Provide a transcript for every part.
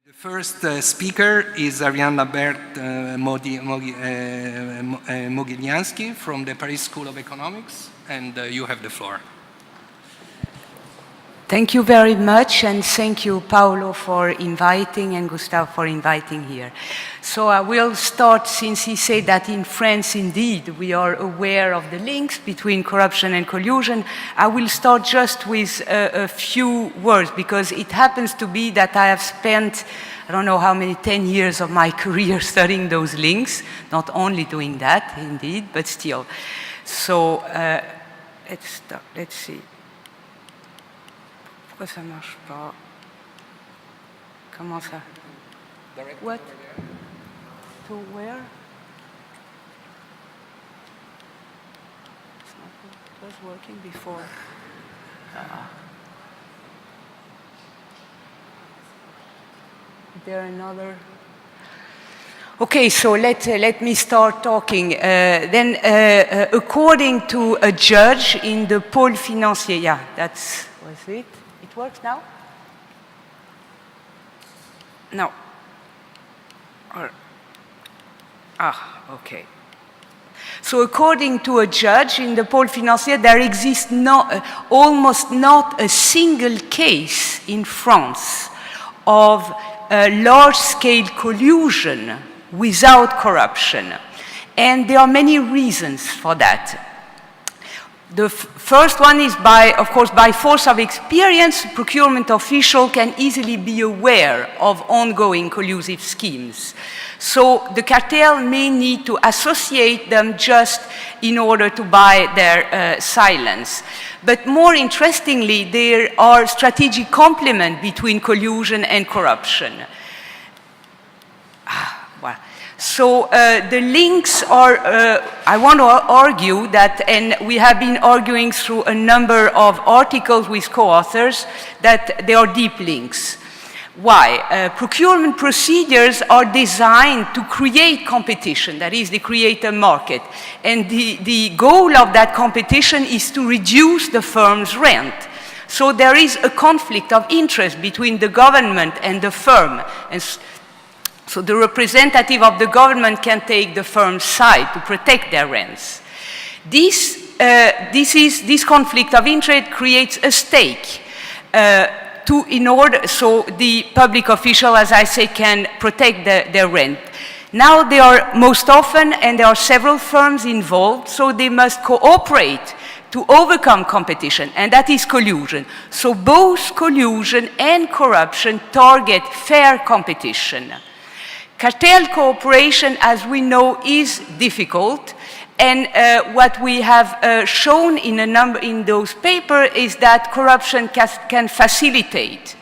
The first speaker is Ariane Lambert-Mogiliansky from the Paris School of Economics, and you have the floor. Thank you very much, and thank you, Paolo, for inviting, and Gustavo for inviting here. So I will start, since he said that in France, indeed, we are aware of the links between corruption and collusion. I will start just with a few words, because it happens to be that I have spent, I don't know how many, 10 years of my career studying those links, not only doing that, indeed, but still. So let's see. Pourquoi ça marche pas? Comment ça? What? To where? It's not, it was working before. Is there another? Okay, so let me start talking. According to a judge in the pôle financier, yeah, that was it. It works now? No. Okay. So according to a judge in the pôle financier, there exists almost not a single case in France of large-scale collusion without corruption. And there are many reasons for that. The first one is, of course, by force of experience, procurement official can easily be aware of ongoing collusive schemes. So the cartel may need to associate them just in order to buy their silence. But more interestingly, there are strategic complement between collusion and corruption. So the links are, I want to argue that, and we have been arguing through a number of articles with co-authors, that there are deep links. Why? Procurement procedures are designed to create competition, that is, they create a market. And the goal of that competition is to reduce the firm's rent. So there is a conflict of interest between the government and the firm. And so the representative of the government can take the firm's side to protect their rents. This conflict of interest creates a stake so the public official, as I say, can protect their rent. Now they are most often, and there are several firms involved, so they must cooperate to overcome competition, and that is collusion. So both collusion and corruption target fair competition. Cartel cooperation, as we know, is difficult, and what we have shown in those papers is that corruption can facilitate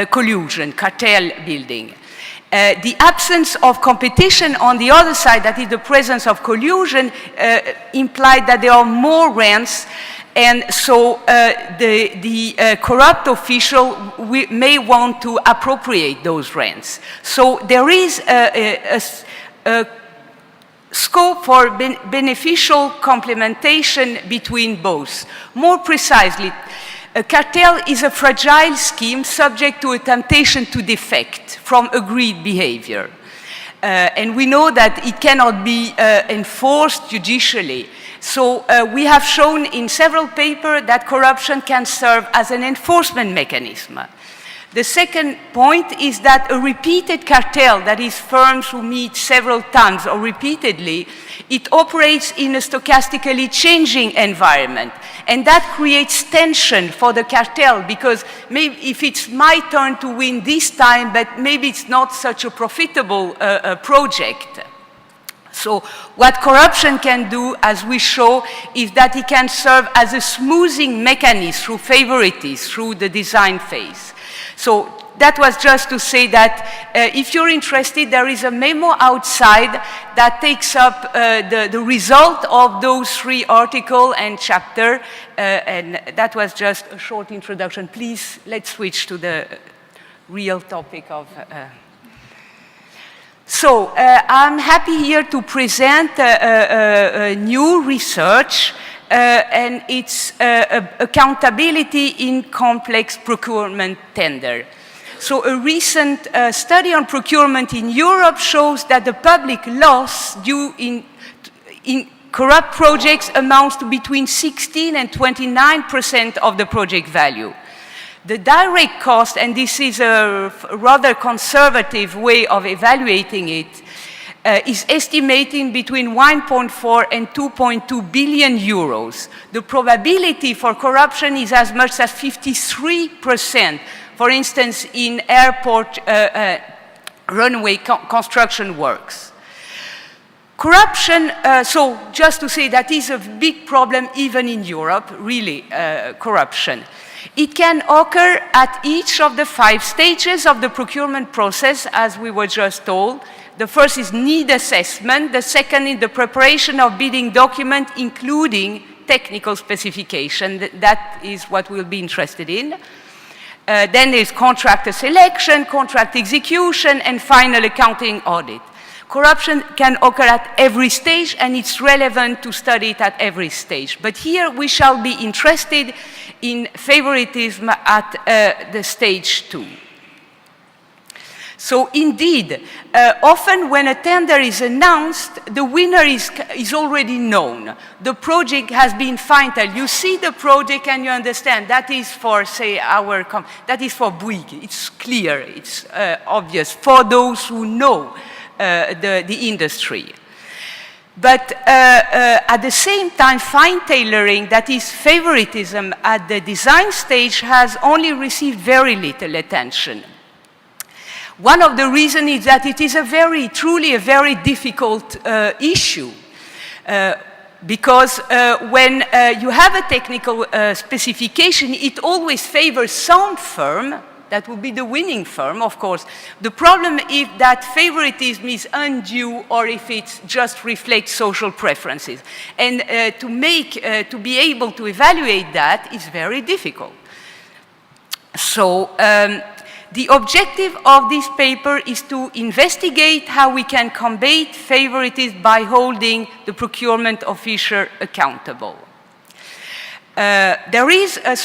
collusion, cartel building. The absence of competition on the other side, that is the presence of collusion, implied that there are more rents, and so the corrupt official may want to appropriate those rents. So there is a scope for beneficial complementation between both. More precisely, a cartel is a fragile scheme subject to a temptation to defect from agreed behavior. And we know that it cannot be enforced judicially. So we have shown in several papers that corruption can serve as an enforcement mechanism. The second point is that a repeated cartel, that is firms who meet several times or repeatedly, it operates in a stochastically changing environment. And that creates tension for the cartel, because maybe if it's my turn to win this time, but maybe it's not such a profitable project. So what corruption can do, as we show, is that it can serve as a smoothing mechanism through favoritism, through the design phase. So that was just to say that if you're interested, there is a memo outside that takes up the result of those 3 articles and chapter, and that was just a short introduction. Please, let's switch to the real topic of... So I'm happy here to present a new research, and it's accountability in complex procurement tender. So a recent study on procurement in Europe shows that the public loss due in corrupt projects amounts to between 16 and 29% of the project value. The direct cost, and this is a rather conservative way of evaluating it, is estimating between 1.4 and 2.2 billion euros. The probability for corruption is as much as 53%, for instance, in airport runway construction works. Corruption, so just to say that is a big problem even in Europe, really, corruption. It can occur at each of the 5 stages of the procurement process, as we were just told. The first is need assessment. The second is the preparation of bidding document, including technical specification. That is what we'll be interested in. Then there's contractor selection, contract execution, and final accounting audit. Corruption can occur at every stage, and it's relevant to study it at every stage. But here we shall be interested in favoritism at the stage 2. So indeed, often when a tender is announced, the winner is already known. The project has been finalized. You see the project and you understand that is for, say, that is for Bouygues. It's clear, it's obvious for those who know the industry. But at the same time, fine tailoring, that is favoritism at the design stage, has only received very little attention. One of the reasons is that it is truly a very difficult issue. Because when you have a technical specification, it always favors some firm. That would be the winning firm, of course. The problem is that favoritism is undue or if it just reflects social preferences. And to be able to evaluate that is very difficult. So the objective of this paper is to investigate how we can combat favoritism by holding the procurement officer accountable. There is a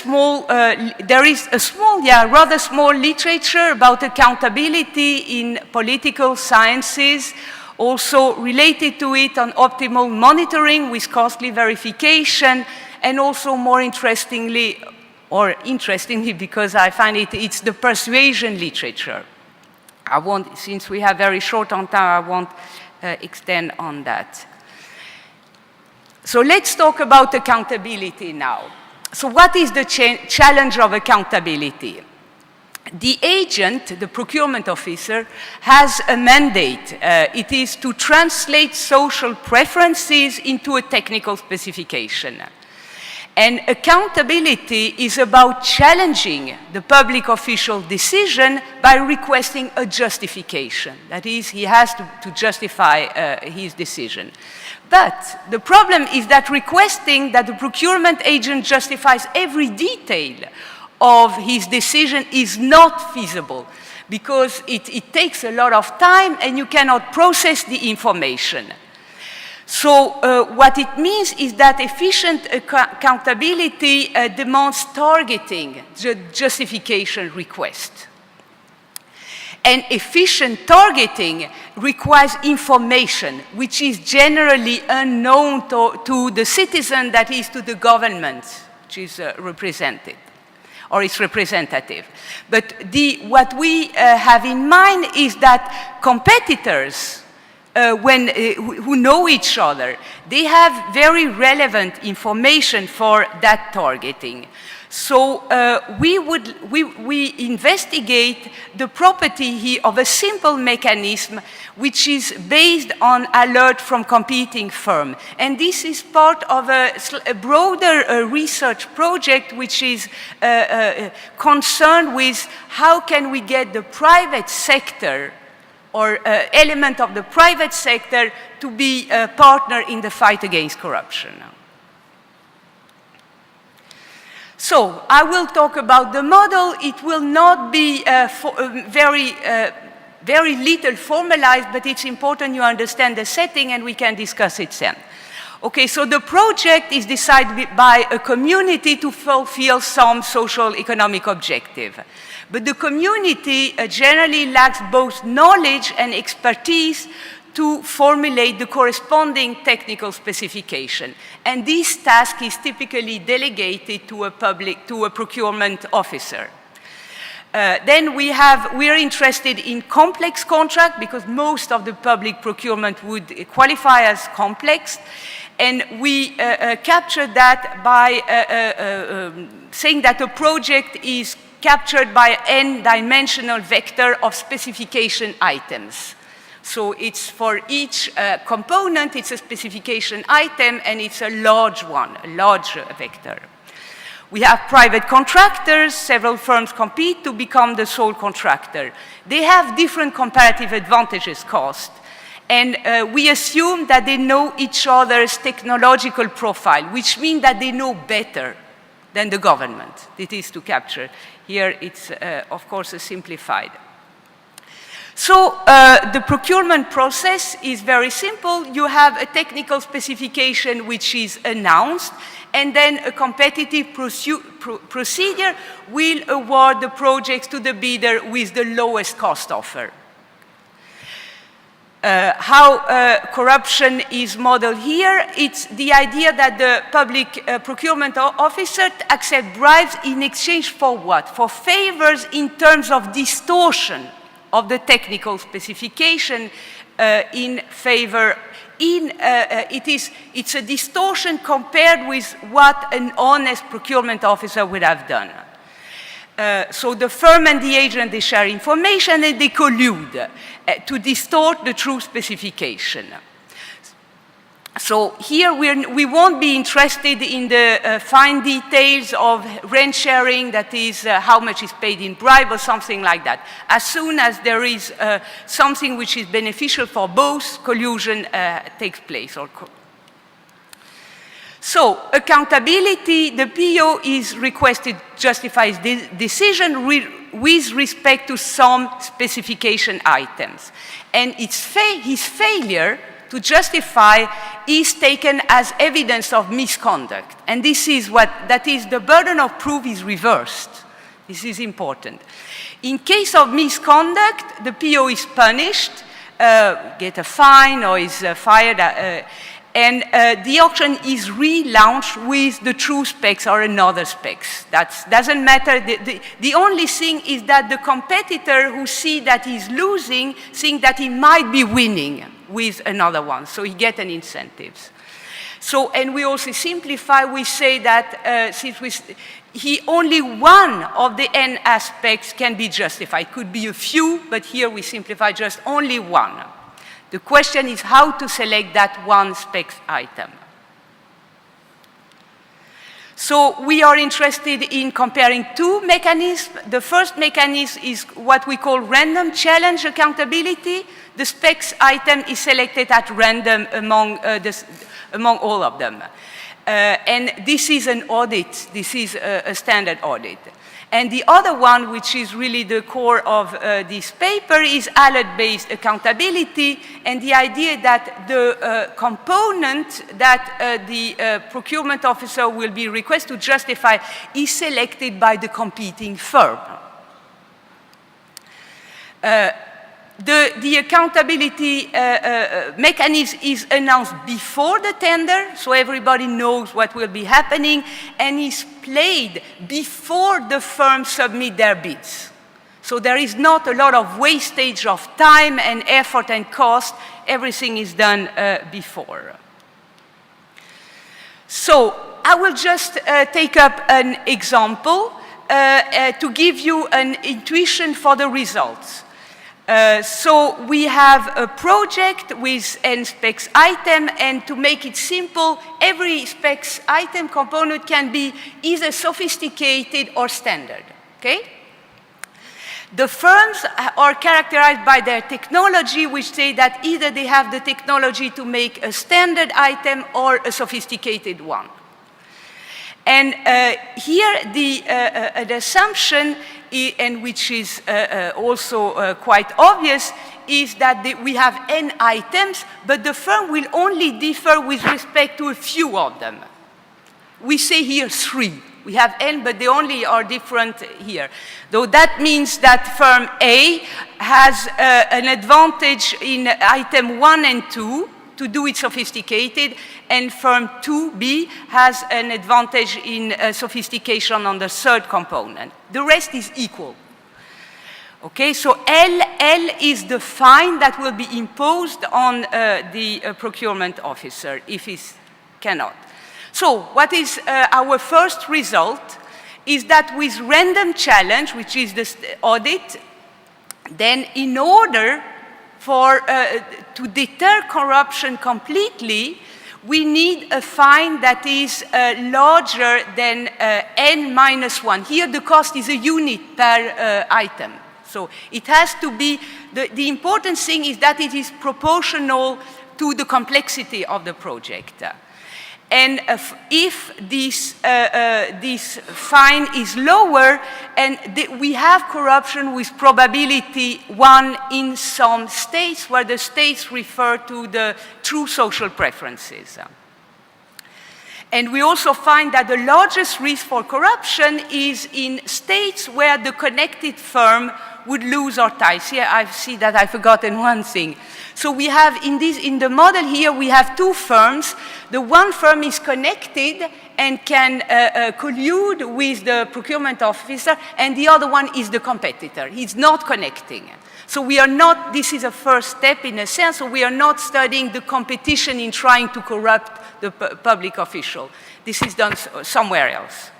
rather small literature about accountability in political sciences, also related to it on optimal monitoring with costly verification, and also more interestingly because I find it's the persuasion literature. Since we have very short on time, I won't extend on that. So let's talk about accountability now. So what is the challenge of accountability? The agent, the procurement officer, has a mandate. It is to translate social preferences into a technical specification. And accountability is about challenging the public official decision by requesting a justification. That is, he has to justify his decision. But the problem is that requesting that the procurement agent justifies every detail of his decision is not feasible because it takes a lot of time and you cannot process the information. So what it means is that efficient accountability demands targeting the justification request. And efficient targeting requires information, which is generally unknown to the citizen, that is, to the government, which is represented, or is representative. But what we have in mind is that competitors, who know each other, they have very relevant information for that targeting. So we investigate the property of a simple mechanism which is based on alert from competing firms. And this is part of a broader research project which is concerned with how can we get the private sector or element of the private sector to be a partner in the fight against corruption. So I will talk about the model. It will not be very little formalized, but it's important you understand the setting and we can discuss it then. Okay, so the project is decided by a community to fulfill some social economic objective. But the community generally lacks both knowledge and expertise to formulate the corresponding technical specification. And this task is typically delegated to a procurement officer. Then we are interested in complex contract because most of the public procurement would qualify as complex. And we capture that by saying that a project is captured by n dimensional vector of specification items. So it's for each component, it's a specification item, and it's a large one, a large vector. We have private contractors. Several firms compete to become the sole contractor. They have different comparative advantages cost. And we assume that they know each other's technological profile, which means that they know better than the government. It is to capture. Here it's, of course, simplified. So the procurement process is very simple. You have a technical specification which is announced, and then a competitive procedure will award the projects to the bidder with the lowest cost offer. How corruption is modeled here, it's the idea that the public procurement officer accepts bribes in exchange for what? For favors in terms of distortion of the technical specification in favor. It's a distortion compared with what an honest procurement officer would have done. So the firm and the agent, they share information and they collude to distort the true specification. So here we won't be interested in the fine details of rent sharing, that is how much is paid in bribe or something like that. As soon as there is something which is beneficial for both, collusion takes place. So accountability, the PO is requested to justify his decision with respect to some specification items. And his failure to justify is taken as evidence of misconduct. And this is that is the burden of proof is reversed. This is important. In case of misconduct, the PO is punished, get a fine or is fired, and the auction is relaunched with the true specs or another specs. That doesn't matter. The only thing is that the competitor who sees that he's losing thinks that he might be winning with another one, so he gets an incentive. So, and we also simplify, we say that since only one of the n aspects can be justified. Could be a few, but here we simplify just only one. The question is how to select that one spec item. So we are interested in comparing two mechanisms. The first mechanism is what we call random challenge accountability. The specs item is selected at random among all of them. And this is an audit. This is a standard audit. And the other one, which is really the core of this paper, is alert-based accountability, and the idea that the component that the procurement officer will be requested to justify is selected by the competing firm. The accountability mechanism is announced before the tender, so everybody knows what will be happening, and is played before the firms submit their bids. So there is not a lot of wastage of time and effort and cost. Everything is done before. So I will just take up an example to give you an intuition for the results. So we have a project with n specs item, and to make it simple, every specs item component can be either sophisticated or standard, okay? The firms are characterized by their technology, which say that either they have the technology to make a standard item or a sophisticated one. And here an assumption, and which is also quite obvious, is that we have n items, but the firm will only differ with respect to a few of them. We say here 3. We have n, but they only are different here. Though that means that firm A has an advantage in item 1 and 2 to do it sophisticated, and firm 2B has an advantage in sophistication on the third component. The rest is equal. Okay, so L is the fine that will be imposed on the procurement officer if he cannot. So what is our first result is that with random challenge, which is the audit, then in order to deter corruption completely, we need a fine that is larger than n minus 1. Here the cost is a unit per item. So it has to be, the important thing is that it is proportional to the complexity of the project. And if this fine is lower, and we have corruption with probability 1 in some states, where the states refer to the true social preferences. And we also find that the largest risk for corruption is in states where the connected firm would lose our ties. Here I see that I've forgotten one thing. So we have in the model here, we have 2 firms. The one firm is connected and can collude with the procurement officer, and the other one is the competitor. He's not connecting. So we are not, this is a first step in a sense, so we are not studying the competition in trying to corrupt the public official. This is done somewhere else.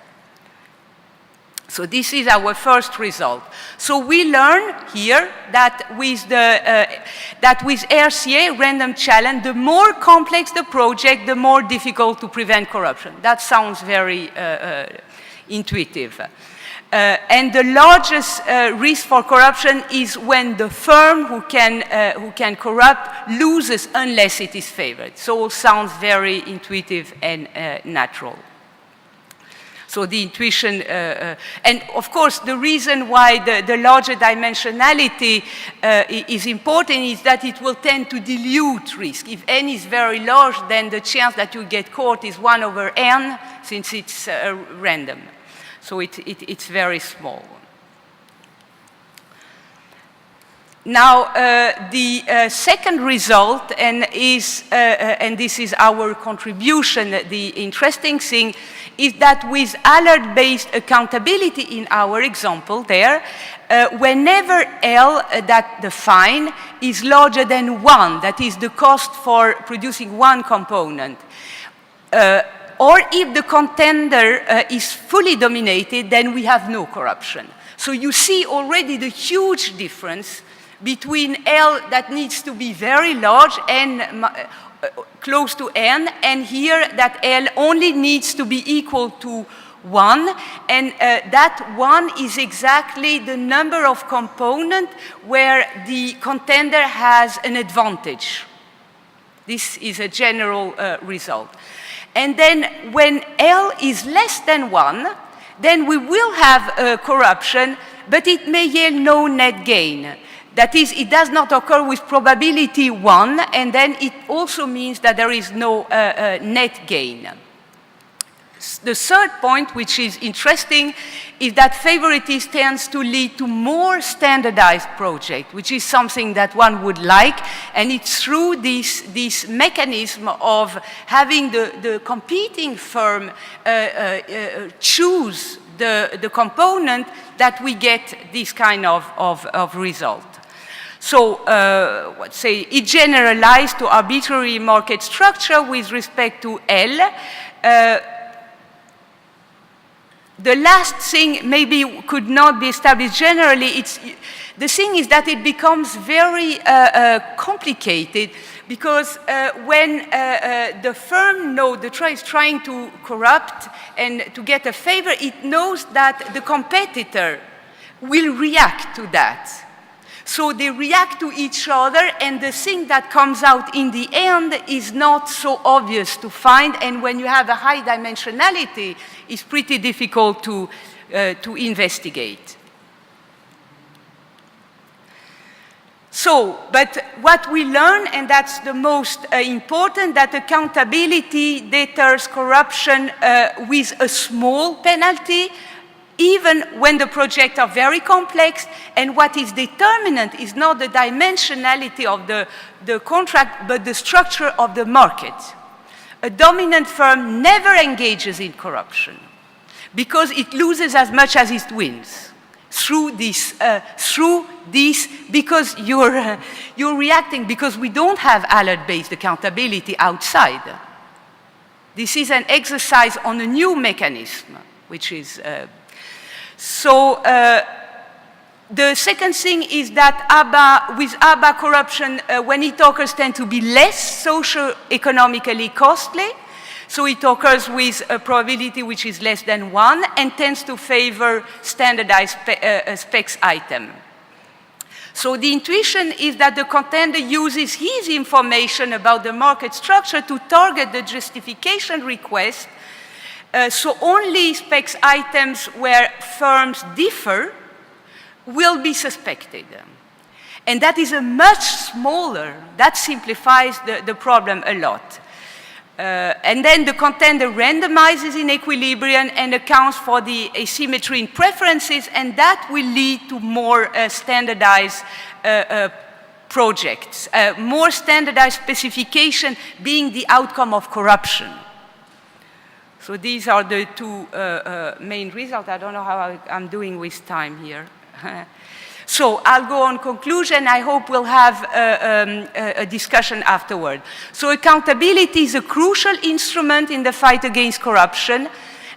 So this is our first result. So we learn here that with RCA, random challenge, the more complex the project, the more difficult to prevent corruption. That sounds very intuitive. And the largest risk for corruption is when the firm who can corrupt loses unless it is favored. So it sounds very intuitive and natural. So the intuition, and of course the reason why the larger dimensionality is important is that it will tend to dilute risk. If n is very large, then the chance that you get caught is 1 over n, since it's random. So it's very small. Now, the second result, and this is our contribution, the interesting thing, is that with alert-based accountability in our example there, whenever L, that the fine, is larger than 1, that is the cost for producing one component, or if the contender is fully dominated, then we have no corruption. So you see already the huge difference between L that needs to be very large and close to n, and here that L only needs to be equal to 1, and that 1 is exactly the number of components where the contender has an advantage. This is a general result. And then when L is less than 1, then we will have corruption, but it may yield no net gain. That is, it does not occur with probability 1, and then it also means that there is no net gain. The third point, which is interesting, is that favoritism tends to lead to more standardized projects, which is something that one would like, and it's through this mechanism of having the competing firm choose the component that we get this kind of result. So, let's say, it generalized to arbitrary market structure with respect to L. The last thing maybe could not be established generally. The thing is that it becomes very complicated because when the firm knows is trying to corrupt and to get a favor, it knows that the competitor will react to that. So they react to each other, and the thing that comes out in the end is not so obvious to find, and when you have a high dimensionality, it's pretty difficult to investigate. So, but what we learn, and that's the most important, that accountability deters corruption with a small penalty, even when the projects are very complex, and what is determinant is not the dimensionality of the contract, but the structure of the market. A dominant firm never engages in corruption because it loses as much as it wins. Through this, because you're reacting, because we don't have alert-based accountability outside. This is an exercise on a new mechanism, which is, the second thing is that with ABBA corruption, when it occurs, tend to be less socio-economically costly. So it occurs with a probability which is less than 1 and tends to favor standardized specs item. So the intuition is that the contender uses his information about the market structure to target the justification request. So only specs items where firms differ will be suspected. And that is a much smaller, that simplifies the problem a lot. And then the contender randomizes in equilibrium and accounts for the asymmetry in preferences, and that will lead to more standardized projects. More standardized specification being the outcome of corruption. So these are the two main results. I don't know how I'm doing with time here. So I'll go on conclusion. I hope we'll have a discussion afterward. So accountability is a crucial instrument in the fight against corruption.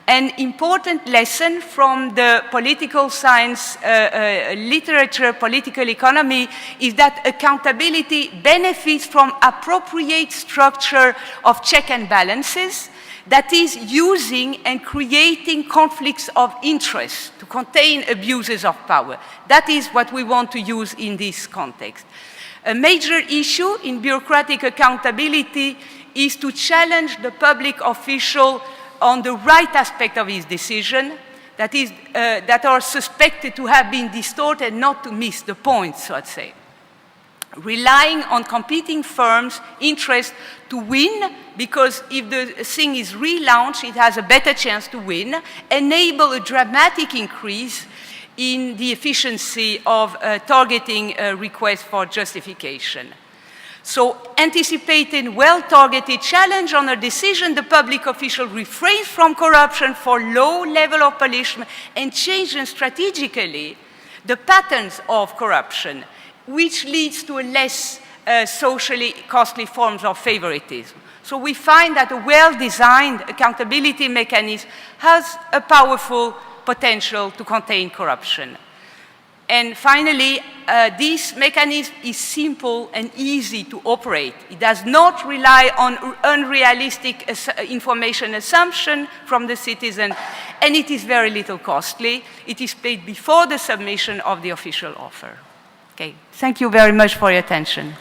An important lesson from the political science literature, political economy, is that accountability benefits from appropriate structure of check and balances, that is, using and creating conflicts of interest to contain abuses of power. That is what we want to use in this context. A major issue in bureaucratic accountability is to challenge the public official on the right aspect of his decision, that is, that are suspected to have been distorted, not to miss the point, so to say. Relying on competing firms' interest to win, because if the thing is relaunched, it has a better chance to win, enable a dramatic increase in the efficiency of targeting requests for justification. So, anticipating well-targeted challenge on a decision, the public official refrains from corruption for low level of punishment and changes strategically the patterns of corruption, which leads to a less socially costly forms of favoritism. So we find that a well-designed accountability mechanism has a powerful potential to contain corruption. And finally, this mechanism is simple and easy to operate. It does not rely on unrealistic information assumption from the citizen, and it is very little costly. It is paid before the submission of the official offer. Okay, thank you very much for your attention.